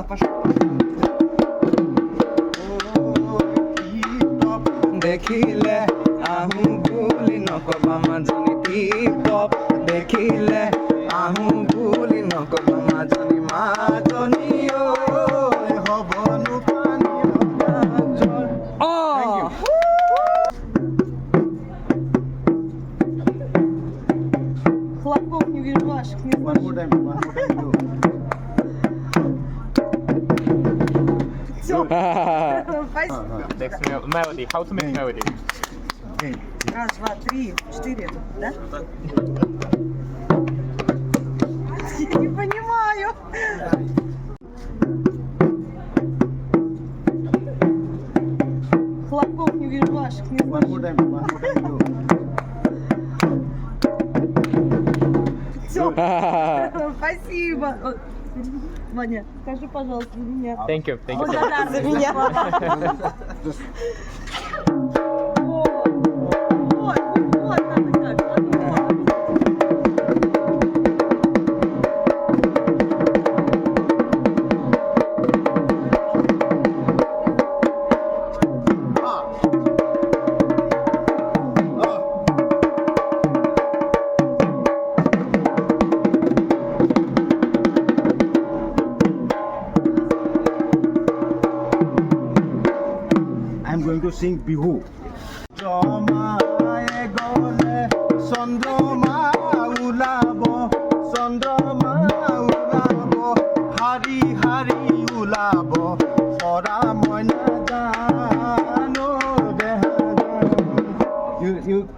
Пошла. দেখিলে আহো বুলি নকবা মাজনী টিপক দেখিলে আহো বুলি নকবা মাজনী মাজনী ঐ হবনো পানী Хлопков не вижу ваших, не One more time, do. Все. Спасибо. Next melody. How to make melody? Раз, два, три, четыре. Да? Я не понимаю. Хлопков не вижу ваших, не One more time, do. Все. Спасибо. Ваня, скажи, пожалуйста, за меня. Thank you. Thank you. Благодарна за меня. Вот, надо как. I'm going to sing Bihu. Chamaye gole Sondroma ulabo Sondroma ulabo Hari hari ulabo Ora moina jano deha you